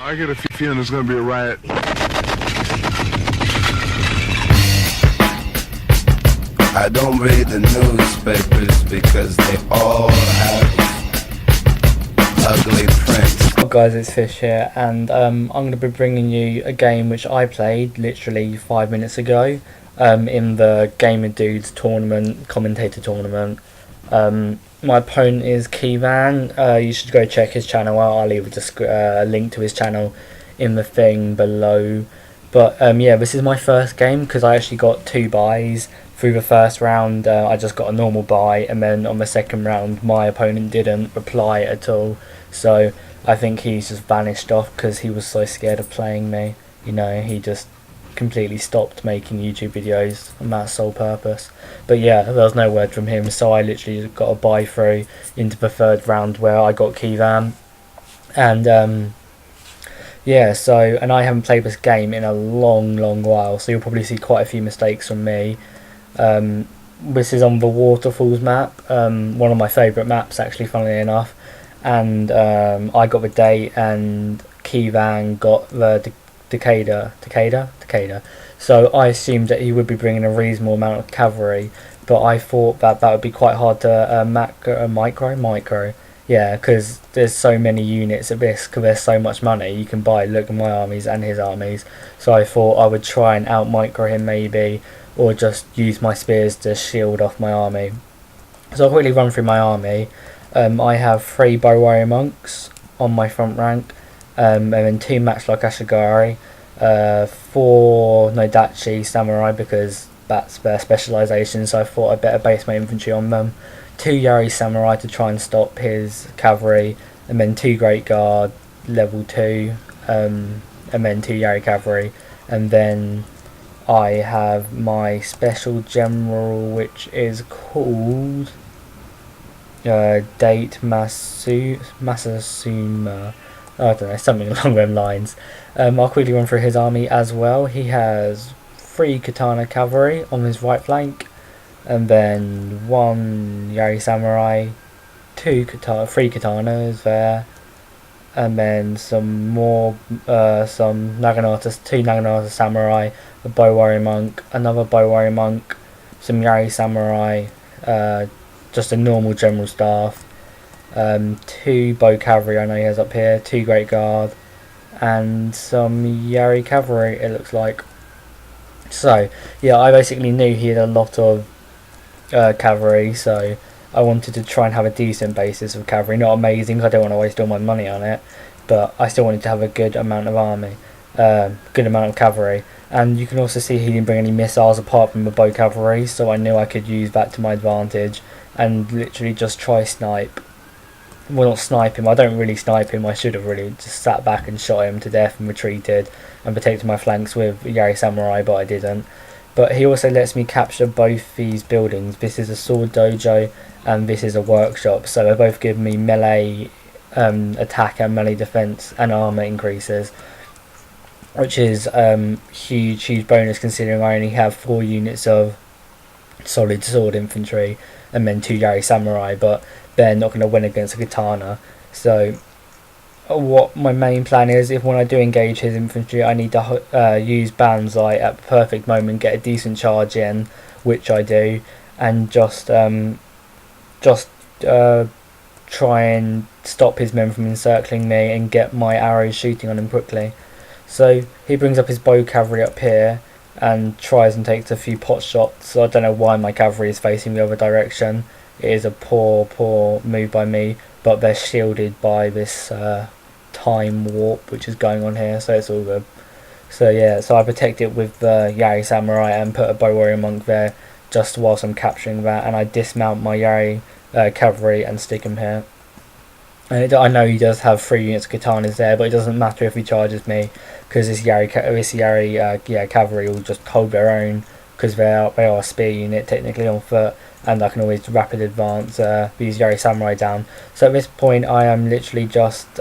I get a feeling there's gonna be a riot. I don't read the newspapers because they all have ugly prints. Hello guys, it's Fish here, and I'm going to be bringing you a game which I played literally 5 minutes ago in the GamerDudester tournament, commentator tournament. My opponent is Kivan. You should go check his channel out. I'll leave a link to his channel in the thing below. But yeah, this is my first game because I actually got 2 buys. Through the first round I just got a normal buy, and then on the second round my opponent didn't reply at all, so I think he's just vanished off because he was so scared of playing me. You know, he just completely stopped making YouTube videos on that sole purpose. But yeah, there was no word from him, so I literally got a buy through into the third round where I got Kivan. And yeah, so, and I haven't played this game in a long while, so you'll probably see quite a few mistakes from me. This is on the Waterfalls map, one of my favourite maps actually, funnily enough, and I got the date and Kivan got the Decatur. So I assumed that he would be bringing a reasonable amount of cavalry, but I thought that would be quite hard to micro, yeah, because there's so many units at this, because there's so much money you can buy. Look at my armies and his armies, so I thought I would try and out micro him maybe, or just use my spears to shield off my army. So I'll quickly run through my army. I have 3 bow warrior monks on my front rank, and then 2 matchlock Ashigari, 4 Nodachi samurai because that's their specialisation, so I thought I'd better base my infantry on them, 2 Yari samurai to try and stop his cavalry, and then 2 great guard level 2, and then 2 Yari cavalry, and then I have my special general, which is called Date Masasuma. I don't know, something along those lines. I'll quickly run through his army as well. He has 3 katana cavalry on his right flank, and then 1 Yari samurai, 3 katanas there, and then some more, some Naginata, 2 Naginata samurai, a bow warrior monk, another bow warrior monk, some Yari samurai, just a normal general staff, 2 bow cavalry I know he has up here, 2 great guard, and some Yari cavalry it looks like. So yeah, I basically knew he had a lot of cavalry, so I wanted to try and have a decent basis of cavalry, not amazing, I don't want to waste all my money on it, but I still wanted to have a good amount of army, good amount of cavalry. And you can also see he didn't bring any missiles apart from the bow cavalry, so I knew I could use that to my advantage and literally just try snipe. Well, not snipe him, I don't really snipe him, I should have really just sat back and shot him to death and retreated and protected my flanks with Yari samurai, but I didn't. But he also lets me capture both these buildings. This is a sword dojo and this is a workshop, so they both give me melee attack and melee defense and armor increases, which is huge bonus considering I only have 4 units of solid sword infantry and then 2 Yari samurai, but they're not going to win against a katana. So what my main plan is, if when I do engage his infantry I need to use Banzai at the perfect moment, get a decent charge in, which I do, and just try and stop his men from encircling me and get my arrows shooting on him quickly. So he brings up his bow cavalry up here and tries and takes a few pot shots. So I don't know why my cavalry is facing the other direction. It is a poor move by me, but they're shielded by this time warp which is going on here, so it's all good. So yeah, so I protect it with the Yari samurai and put a bow warrior monk there just whilst I'm capturing that, and I dismount my Yari cavalry and stick him here. And I know he does have 3 units of katanas there, but it doesn't matter if he charges me because this Yari cavalry will just hold their own because they are a spear unit technically on foot, and I can always rapid advance these Yari samurai down. So at this point I am literally just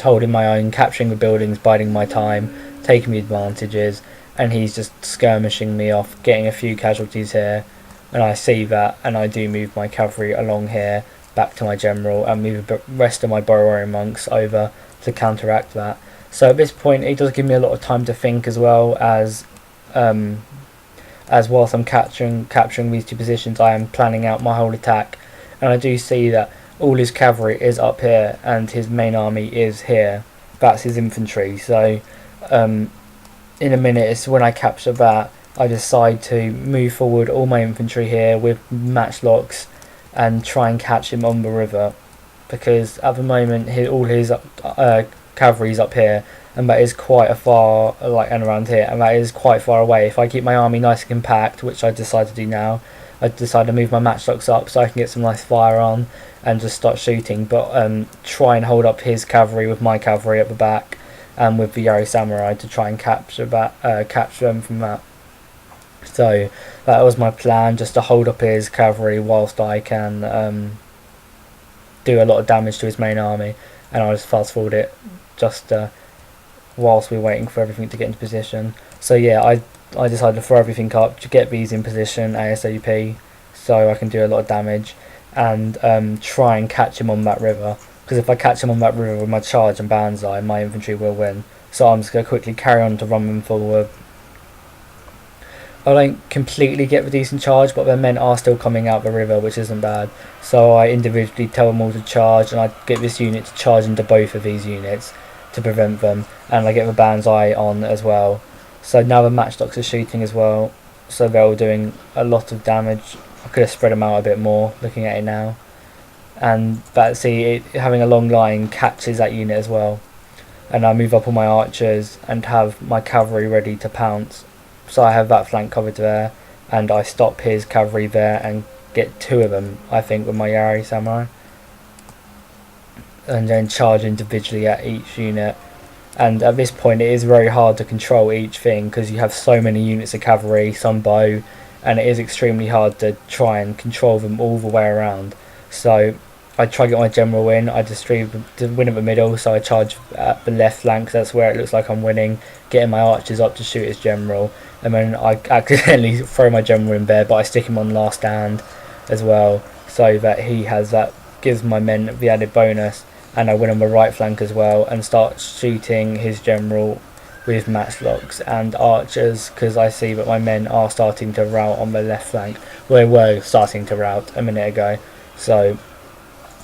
holding my own, capturing the buildings, biding my time, taking the advantages, and he's just skirmishing me off, getting a few casualties here, and I see that and I do move my cavalry along here back to my general and move the rest of my borrowing monks over to counteract that. So at this point it does give me a lot of time to think, as well as whilst I'm capturing these two positions, I am planning out my whole attack, and I do see that all his cavalry is up here and his main army is here. That's his infantry. So in a minute, it's when I capture that, I decide to move forward all my infantry here with matchlocks and try and catch him on the river, because at the moment all his cavalry is up here, and that is quite a far, and around here, and that is quite far away. If I keep my army nice and compact, which I decide to do now, I decide to move my matchlocks up so I can get some nice fire on and just start shooting, but try and hold up his cavalry with my cavalry at the back and with the Yari samurai to try and capture them from that. So that was my plan, just to hold up his cavalry whilst I can do a lot of damage to his main army, and I'll just fast forward it just whilst we're waiting for everything to get into position. So yeah, I decided to throw everything up to get these in position ASAP so I can do a lot of damage and try and catch him on that river, because if I catch him on that river with my charge and banzai, my infantry will win. So I'm just going to quickly carry on to run them forward. I don't completely get the decent charge, but their men are still coming out the river, which isn't bad. So I individually tell them all to charge, and I get this unit to charge into both of these units to prevent them, and I get the banzai on as well. So now the matchlocks are shooting as well, so they're all doing a lot of damage. I could have spread them out a bit more looking at it now, and having a long line catches that unit as well. And I move up all my archers and have my cavalry ready to pounce. So I have that flank covered there, and I stop his cavalry there and get two of them, I think, with my Yari samurai, and then charge individually at each unit. And at this point it is very hard to control each thing, because you have so many units of cavalry, some bow, and it is extremely hard to try and control them all the way around. So I try to get my general in. I distribute the win at the middle, so I charge at the left flank, because that's where it looks like I'm winning, getting my archers up to shoot his general, and then I accidentally throw my general in there, but I stick him on last stand as well, so that he has that, gives my men the added bonus, and I win on the right flank as well and start shooting his general with matchlocks and archers, because I see that my men are starting to rout on the left flank. Well, they were starting to rout a minute ago, so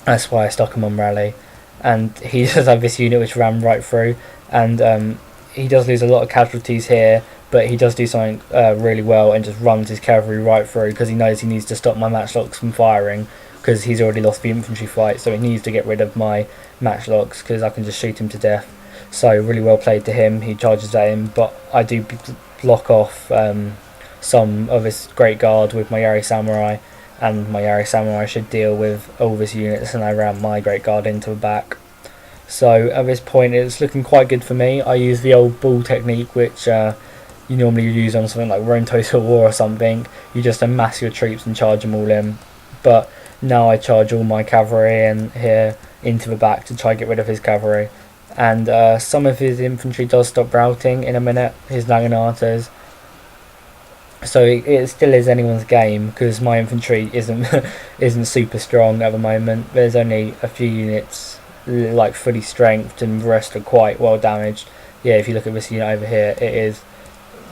that's why I stuck him on rally. And he does have this unit which ran right through, and he does lose a lot of casualties here, but he does do something really well and just runs his cavalry right through, because he knows he needs to stop my matchlocks from firing, because he's already lost the infantry fight, so he needs to get rid of my matchlocks, because I can just shoot him to death. So really well played to him. He charges at him, but I do block off some of his great guard with my Yari samurai, and my Yari samurai should deal with all of his units, and I ram my great guard into the back. So at this point it's looking quite good for me. I use the old bull technique, which you normally use on something like Rome Total War or something. You just amass your troops and charge them all in, but now I charge all my cavalry in here into the back to try to get rid of his cavalry. And some of his infantry does stop routing in a minute, his Langenarters. So it still is anyone's game, because my infantry isn't super strong at the moment. There's only a few units like fully strengthed, and the rest are quite well damaged. Yeah, if you look at this unit over here, it is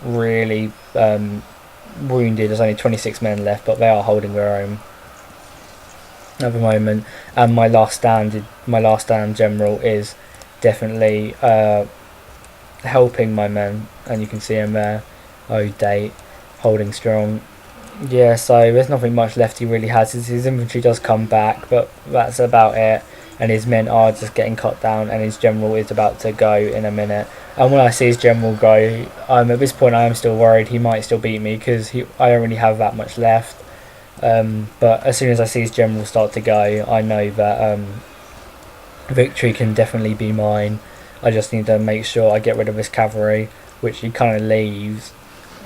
really wounded. There's only 26 men left, but they are holding their own at the moment. And my last stand general is definitely helping my men, and you can see him there, date holding strong. Yeah, so there's nothing much left he really has. His infantry does come back, but that's about it, and his men are just getting cut down, and his general is about to go in a minute. And when I see his general go, at this point I am still worried he might still beat me, because I don't really have that much left. But as soon as I see his general start to go, I know that victory can definitely be mine. I just need to make sure I get rid of his cavalry, which he kind of leaves.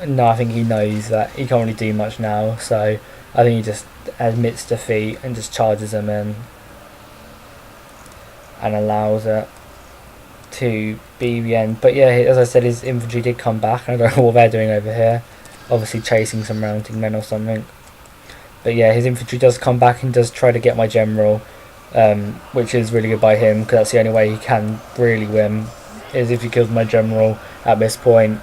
No, I think he knows that he can't really do much now, so I think he just admits defeat and just charges them in and allows it to be the end. But yeah, as I said, his infantry did come back, and I don't know what they're doing over here, obviously chasing some mounting men or something. But yeah, his infantry does come back and does try to get my general, which is really good by him, because that's the only way he can really win, is if he kills my general at this point.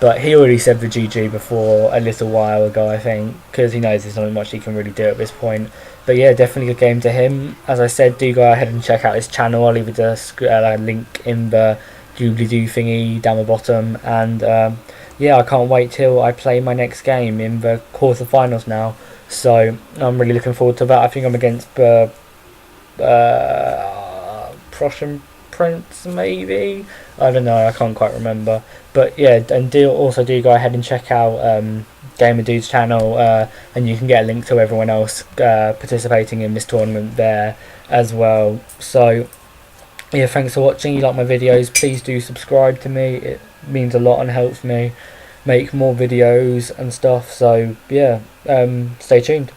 But he already said the GG before a little while ago, I think, because he knows there's not much he can really do at this point. But yeah, definitely a good game to him. As I said, do go ahead and check out his channel. I'll leave a link in the doobly-doo thingy down the bottom. And yeah, I can't wait till I play my next game in the quarterfinals now. So I'm really looking forward to that. I think I'm against the Prussian Prince, maybe. I don't know. I can't quite remember. But yeah, and also do go ahead and check out GamerDude's channel, and you can get a link to everyone else participating in this tournament there as well. So yeah, thanks for watching. You like my videos, please do subscribe to me. It means a lot and helps me make more videos and stuff. So yeah, stay tuned.